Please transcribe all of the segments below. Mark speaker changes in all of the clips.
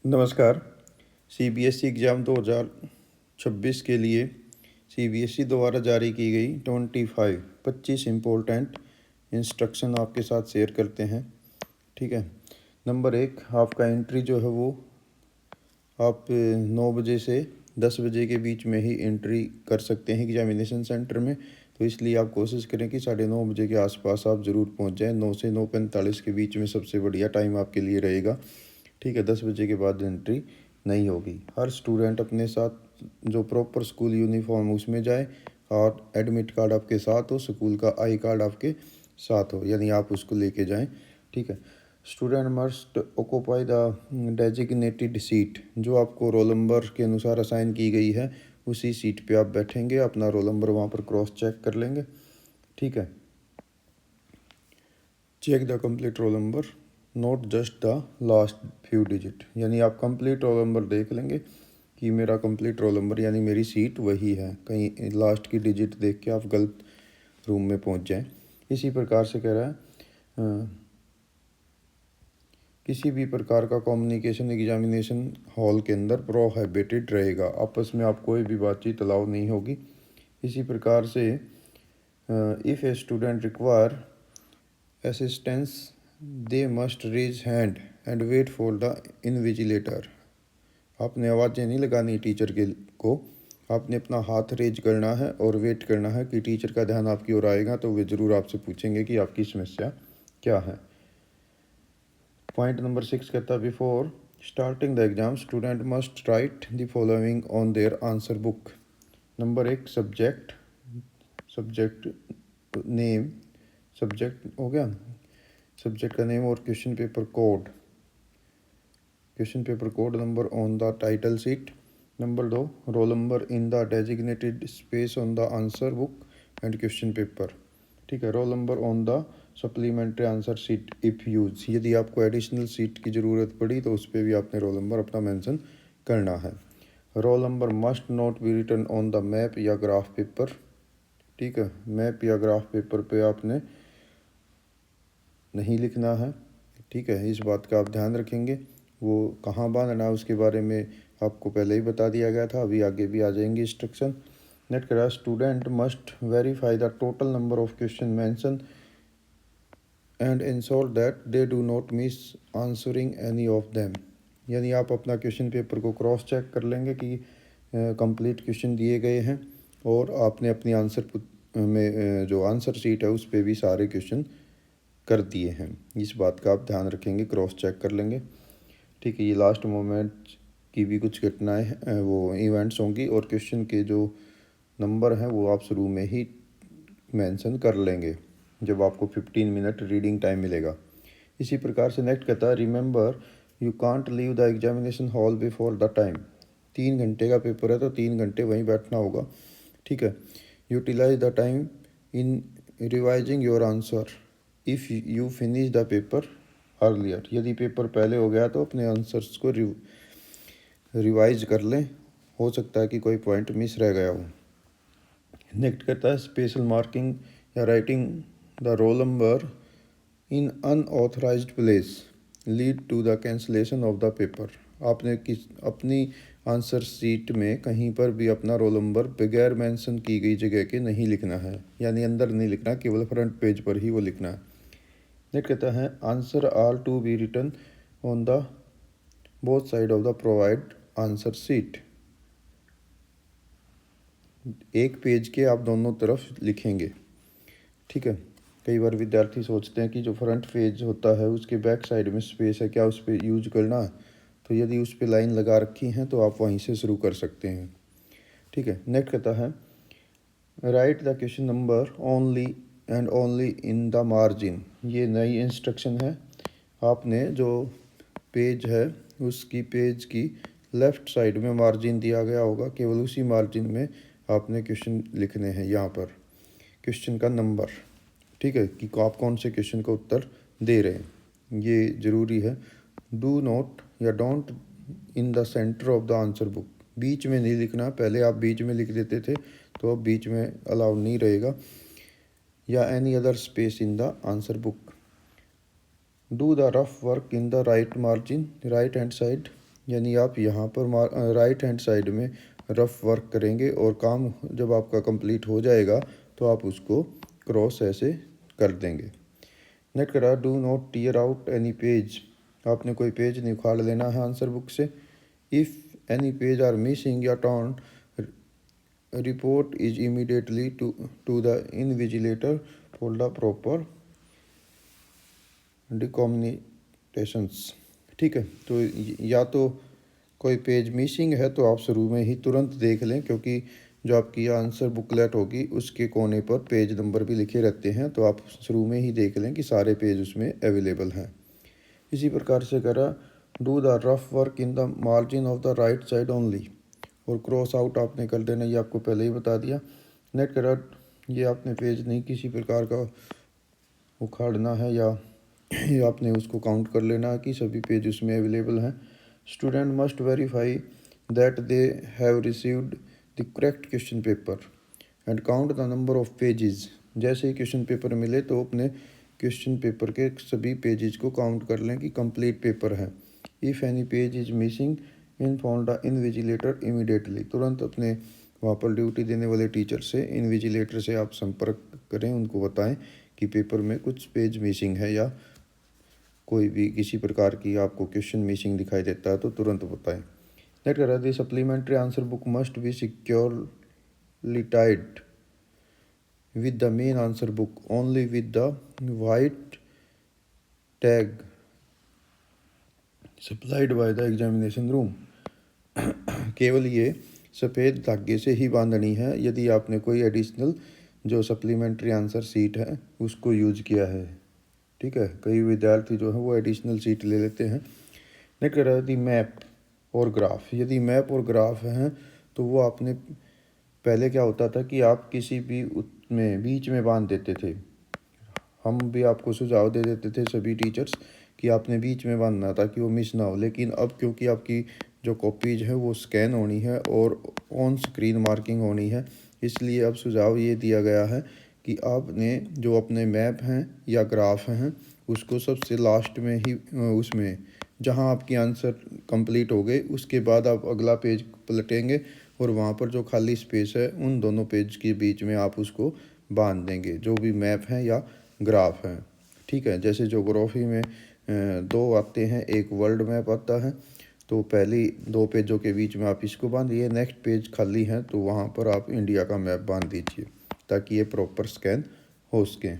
Speaker 1: नमस्कार। CBSE exam 2026 के लिए सीबीएसई द्वारा जारी की गई 25 इम्पोर्टेंट इंस्ट्रक्शन आपके साथ शेयर करते हैं। ठीक है। नंबर 1, आपका एंट्री जो है वो आप 9 बजे से 10 बजे के बीच में ही एंट्री कर सकते हैं एग्जामिनेशन सेंटर में। तो इसलिए आप कोशिश करें कि 9:30 के आसपास आप ज़रूर पहुंच जाएं। 9 से 9:45 के बीच में सबसे बढ़िया टाइम आपके लिए रहेगा। ठीक है। 10 बजे के बाद एंट्री नहीं होगी। हर स्टूडेंट अपने साथ जो प्रॉपर स्कूल यूनिफॉर्म उसमें जाए और एडमिट कार्ड आपके साथ हो, स्कूल का आई कार्ड आपके साथ हो, यानी आप उसको लेके जाएं। ठीक है। Student must occupy the designated seat, जो आपको रोल नंबर के अनुसार असाइन की गई है उसी सीट पे आप बैठेंगे। अपना रोल नंबर वहाँ पर क्रॉस चेक कर लेंगे। ठीक है। Check the complete roll number, not just the last few digit, यानी आप कंप्लीट रोल नंबर देख लेंगे कि मेरा कंप्लीट रोल नंबर यानी मेरी सीट वही है। कहीं लास्ट की डिजिट देख के आप गलत रूम में पहुंच जाएं। इसी प्रकार से कह रहा है किसी भी प्रकार का कम्युनिकेशन एग्जामिनेशन हॉल के अंदर प्रोहिबिटेड रहेगा। आपस में आप कोई भी बातचीत अलाउ नहीं होगी। इसी प्रकार से if a student require assistance they must raise hand and wait for the invigilator. आपने आवाज़ें नहीं लगानी टीचर के को, आपने अपना हाथ रेज करना है और वेट करना है कि टीचर का ध्यान आपकी ओर आएगा तो वे ज़रूर आपसे पूछेंगे कि आपकी समस्या क्या है। पॉइंट नंबर 6 कहता है before starting the exam student must write the following on their answer book. Number 1, subject name, subject हो गया, सब्जेक्ट का नेम और question paper code, number on the title sheet. Number 2, role number in the designated space on the answer book and question paper. ठीक है। Roll number on the supplementary answer sheet if use, यदि आपको additional seat की ज़रूरत पड़ी तो उस पर भी आपने रोल नंबर अपना मेंशन करना है। Roll number must not be written on the map या ग्राफ पेपर। ठीक है। मैप या ग्राफ पेपर पे आपने नहीं लिखना है। ठीक है। इस बात का आप ध्यान रखेंगे। वो कहाँ बांधना है उसके बारे में आपको पहले ही बता दिया गया था, अभी आगे भी आ जाएंगे इंस्ट्रक्शन। नेट करा student must verify the total number of question mention and ensure that they do not miss answering any of them, यानी आप अपना क्वेश्चन पेपर को क्रॉस चेक कर लेंगे कि कंप्लीट क्वेश्चन दिए गए हैं और आपने अपनी आंसर में जो आंसर शीट है उस पर भी सारे क्वेश्चन कर दिए हैं। इस बात का आप ध्यान रखेंगे, क्रॉस चेक कर लेंगे। ठीक है। ये लास्ट मोमेंट की भी कुछ घटनाएं वो इवेंट्स होंगी और क्वेश्चन के जो नंबर हैं वो आप शुरू में ही मेंशन कर लेंगे जब आपको 15 मिनट रीडिंग टाइम मिलेगा। इसी प्रकार से नेक्स्ट कहता है remember you can't leave the examination hall before the time. 3 घंटे का पेपर है तो 3 घंटे वहीं बैठना होगा। ठीक है। Utilise the time in revising your answer if you finish the paper earlier, यदि पेपर पहले हो गया तो अपने आंसर्स को रिवाइज कर लें, हो सकता है कि कोई पॉइंट मिस रह गया हो। नेक्स्ट कहता है स्पेशल मार्किंग या writing the roll number in unauthorised place lead to the cancellation of the paper. आपने अपनी आंसर शीट में कहीं पर भी अपना रोल नंबर बगैर मेंशन की गई जगह के नहीं लिखना है, यानी अंदर नहीं लिखना, केवल फ्रंट पेज पर ही वो लिखना है। नेक्स्ट कहता है answer are to be written on the both side of the provide answer sheet. एक पेज के आप दोनों तरफ लिखेंगे। ठीक है। कई बार विद्यार्थी सोचते हैं कि जो फ्रंट पेज होता है उसके बैक साइड में स्पेस है, क्या उस पर यूज करना है, तो यदि उस पर लाइन लगा रखी हैं तो आप वहीं से शुरू कर सकते हैं। ठीक है। नेक्स्ट कहता है right the question number only and only in the margin. ये नई इंस्ट्रक्शन है। आपने जो पेज है उसकी पेज की लेफ़्ट साइड में मार्जिन दिया गया होगा, केवल उसी मार्जिन में आपने क्वेश्चन लिखने हैं। यहाँ पर क्वेश्चन का नंबर, ठीक है, कि आप कौन से क्वेश्चन का उत्तर दे रहे हैं, ये ज़रूरी है। डू नॉट या don't in the centre of the answer book, बीच में नहीं लिखना। पहले आप बीच में लिख देते थे तो अब बीच में अलाउड नहीं रहेगा। या any other space in the answer book. Do the rough work in the right margin, right hand side, यानी आप यहाँ पर राइट हैंड साइड में रफ वर्क करेंगे और काम जब आपका कंप्लीट हो जाएगा तो आप उसको क्रॉस ऐसे कर देंगे। नेट करा do not tear out any page, आपने कोई पेज नहीं उखाड़ लेना है आंसर बुक से। If any page are missing या torn, report is immediately to the invigilator for the proper decombinations. ठीक है, तो या तो कोई पेज मिसिंग है तो आप शुरू में ही तुरंत देख लें, क्योंकि जो आपकी आंसर बुकलेट होगी उसके कोने पर पेज नंबर भी लिखे रहते हैं, तो आप शुरू में ही देख लें कि सारे पेज उसमें अवेलेबल हैं। इसी प्रकार से करा do the rough work in the margin of the right side only, और क्रॉस आउट आपने कर देना, ये आपको पहले ही बता दिया। नेट करा ये आपने पेज नहीं किसी प्रकार का उखाड़ना है या आपने उसको काउंट कर लेना है कि सभी पेज उसमें अवेलेबल हैं। Student must verify that they have received the correct question paper and count the number of pages. जैसे ही क्वेश्चन पेपर मिले तो अपने क्वेश्चन पेपर के सभी पेजेस को काउंट कर लें कि कंप्लीट पेपर है। If any page is missing inform the invigilator immediately, तुरंत अपने वहाँ पर ड्यूटी देने वाले टीचर से, इनविजिलेटर से आप संपर्क करें, उनको बताएं कि पेपर में कुछ पेज मिसिंग है या कोई भी किसी प्रकार की आपको क्वेश्चन मिसिंग दिखाई देता है तो तुरंत बताएं। नेट करा the supplementary answer book must be securely tied with the main answer book only with the white tag supplied by the examination room। केवल ये सफ़ेद धागे से ही बांधनी है यदि आपने कोई एडिशनल जो सप्लीमेंट्री आंसर सीट है उसको यूज किया है। ठीक है, कई विद्यार्थी जो है वो एडिशनल सीट ले लेते हैं। नेक्स्ट करा दी मैप और ग्राफ, यदि मैप और ग्राफ हैं तो वो आपने पहले क्या होता था कि आप किसी भी उसमें बीच में बांध देते थे, हम भी आपको सुझाव दे देते थे सभी टीचर्स कि आपने बीच में बांधना ताकि वो मिस ना हो, लेकिन अब क्योंकि आपकी जो कॉपीज है वो स्कैन होनी है और ऑन स्क्रीन मार्किंग होनी है, इसलिए अब सुझाव ये दिया गया है कि आपने जो अपने मैप हैं या ग्राफ हैं उसको सबसे लास्ट में ही उसमें जहां आपकी आंसर कंप्लीट हो गए उसके बाद आप अगला पेज पलटेंगे और वहाँ पर जो खाली स्पेस है उन दोनों पेज के बीच में आप उसको बांध देंगे, जो भी मैप हैं या ग्राफ हैं। ठीक है, जैसे ज्योग्राफी में दो आते हैं, एक वर्ल्ड मैप आता है, तो पहली दो पेजों के बीच में आप इसको बांधिए, नेक्स्ट पेज खाली है तो वहाँ पर आप इंडिया का मैप बांध दीजिए ताकि ये प्रॉपर स्कैन हो सके।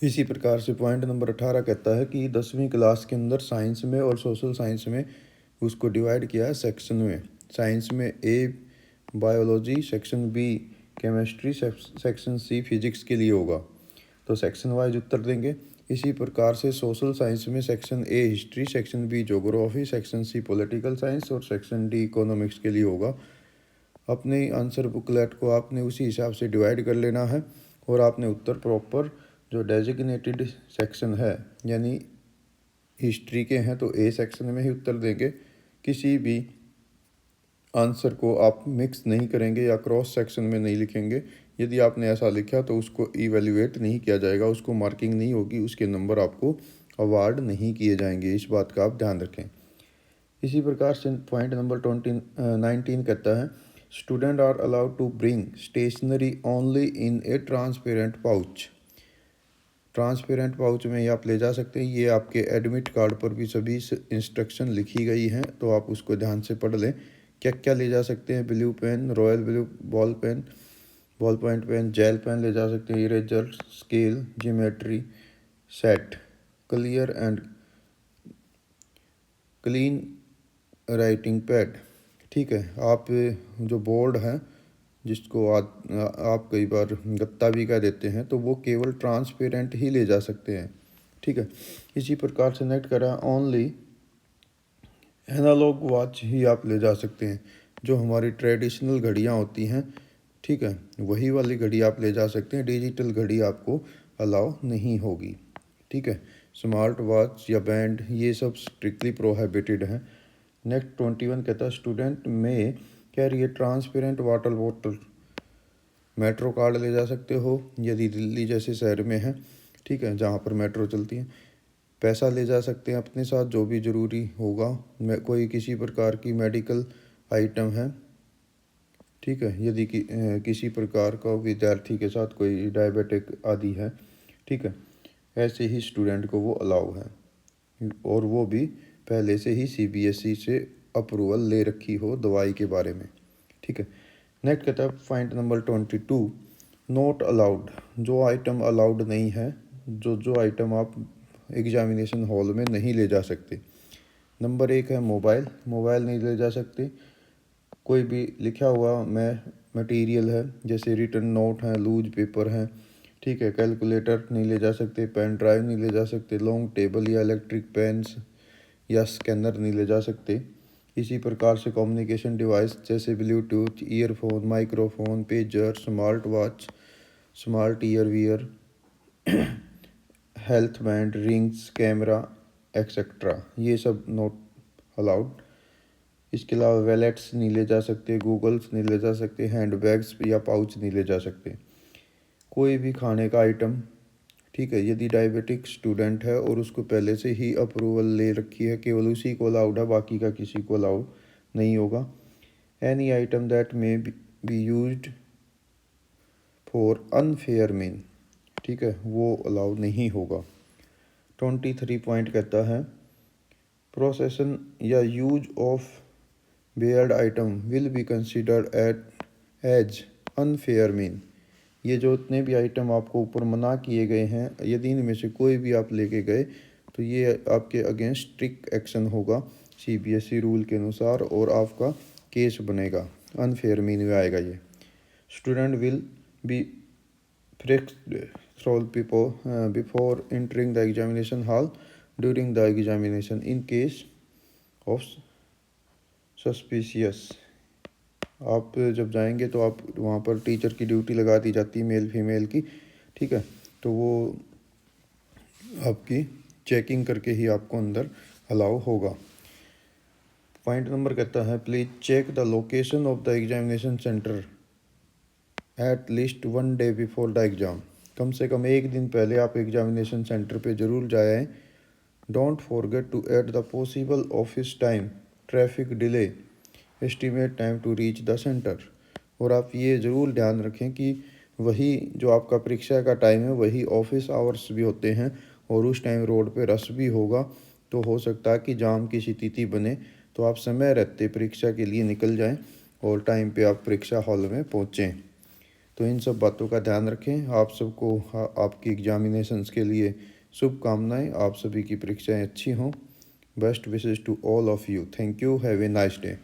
Speaker 1: इसी प्रकार से पॉइंट नंबर 18 कहता है कि 10वीं क्लास के अंदर साइंस में और सोशल साइंस में उसको डिवाइड किया है सेक्शन में। साइंस में A biology, section B chemistry, section C physics के लिए होगा, तो सेक्शन वाइज उत्तर देंगे। इसी प्रकार से सोशल साइंस में section A history, section B geography, section C political science और सेक्शन डी इकोनॉमिक्स के लिए होगा। अपने आंसर बुकलेट को आपने उसी हिसाब से डिवाइड कर लेना है और आपने उत्तर प्रॉपर जो डेजिग्नेटेड सेक्शन है यानी हिस्ट्री के हैं तो ए सेक्शन में ही उत्तर देंगे। किसी भी आंसर को आप मिक्स नहीं करेंगे या क्रॉस सेक्शन में नहीं लिखेंगे। यदि आपने ऐसा लिखा तो उसको इवेल्युएट नहीं किया जाएगा, उसको मार्किंग नहीं होगी, उसके नंबर आपको अवार्ड नहीं किए जाएंगे, इस बात का आप ध्यान रखें। इसी प्रकार से पॉइंट नंबर 19 कहता है student are allowed to bring stationery only in a transparent pouch. Transparent pouch में ये आप ले जा सकते हैं, ये आपके एडमिट कार्ड पर भी सभी इंस्ट्रक्शन लिखी गई हैं, तो आप उसको ध्यान से पढ़ लें क्या क्या ले जा सकते हैं। Blue pen, royal blue ball pen, ball point pen, gel pen ले जा सकते हैं, eraser, scale, geometry set, clear and clean writing pad. ठीक है, आप जो बोर्ड है जिसको आप कई बार गत्ता भी कह देते हैं तो वो केवल ट्रांसपेरेंट ही ले जा सकते हैं। ठीक है, इसी प्रकार से नेट करा ओनली एनालॉग वॉच ही आप ले जा सकते हैं, जो हमारी ट्रेडिशनल घड़ियाँ होती हैं, ठीक है, वही वाली घड़ी आप ले जा सकते हैं, डिजिटल घड़ी आपको अलाउ नहीं होगी। ठीक है, स्मार्ट वॉच या बैंड ये सब स्ट्रिक्टली प्रोहिबिटेड हैं। नेक्स्ट 21 कहता है स्टूडेंट में कैरी ए transparent water bottle. Metro card ले जा सकते हो यदि दिल्ली जैसे शहर में है, ठीक है, जहाँ पर मेट्रो चलती है। पैसा ले जा सकते हैं अपने साथ जो भी ज़रूरी होगा। कोई किसी प्रकार की मेडिकल आइटम है, ठीक है, यदि किसी प्रकार का विद्यार्थी के साथ कोई डायबिटिक आदि है, ठीक है, ऐसे ही स्टूडेंट को वो अलाउ है, और वो भी पहले से ही CBSE से अप्रूवल ले रखी हो दवाई के बारे में, ठीक है। नेक्स्ट कहता है पॉइंट नंबर 22, नॉट अलाउड। जो आइटम अलाउड नहीं है, जो आइटम आप एग्जामिनेशन हॉल में नहीं ले जा सकते। नंबर 1 है मोबाइल नहीं ले जा सकते। कोई भी लिखा हुआ मटेरियल है, जैसे रिटन नोट हैं, लूज पेपर हैं, ठीक है, कैलकुलेटर नहीं ले जा सकते, पेन ड्राइव नहीं ले जा सकते, लॉन्ग टेबल या इलेक्ट्रिक पेन्स या स्कैनर नहीं ले जा सकते। इसी प्रकार से कम्युनिकेशन डिवाइस जैसे Bluetooth, earphone, microphone, pager, smart watch, smart earwear, health band, rings, camera etcetera, ये सब नॉट अलाउड। इसके अलावा वैलेट्स नहीं ले जा सकते, गूगल्स नहीं ले जा सकते, हैंड बैग्स या पाउच नहीं ले जा सकते। कोई भी खाने का आइटम, ठीक है, यदि डायबिटिक स्टूडेंट है और उसको पहले से ही अप्रूवल ले रखी है, केवल उसी को अलाउड है, बाकी का किसी को अलाउड नहीं होगा। Any item that may be used for unfair mean, ठीक है, वो अलाउड नहीं होगा। 23 पॉइंट कहता है प्रोसेसन या use of barred item will be considered as unfair mean. ये जो इतने भी आइटम आपको ऊपर मना किए गए हैं, यदि इनमें से कोई भी आप लेके गए तो ये आपके अगेंस्ट स्ट्रिक्ट एक्शन होगा CBSE रूल के अनुसार, और आपका केस बनेगा, अनफेयर मीन में आएगा ये। Student will be frisked before entering the examination hall during the examination in case of suspicious। आप जब जाएंगे तो आप वहाँ पर टीचर की ड्यूटी लगा दी जाती है, मेल फीमेल की, ठीक है, तो वो आपकी चेकिंग करके ही आपको अंदर अलाउ होगा। पॉइंट नंबर कहता है please check the location of the examination centre at least 1 day before the exam. कम से कम एक दिन पहले आप एग्जामिनेशन सेंटर पे ज़रूर जाएं। Don't forget to add the possible office time, traffic delay, estimate time to reach the centre. और आप ये ज़रूर ध्यान रखें कि वही जो आपका परीक्षा का टाइम है वही ऑफिस आवर्स भी होते हैं, और उस टाइम रोड पे रश भी होगा, तो हो सकता है कि जाम की स्थिति बने, तो आप समय रहते परीक्षा के लिए निकल जाएं और टाइम पे आप परीक्षा हॉल में पहुँचें। तो इन सब बातों का ध्यान रखें। आप सबको आपकी एग्जामिनेशंस के लिए शुभकामनाएं। आप सभी की परीक्षाएं अच्छी हों। Best wishes to all of you. Thank you. Have a nice day.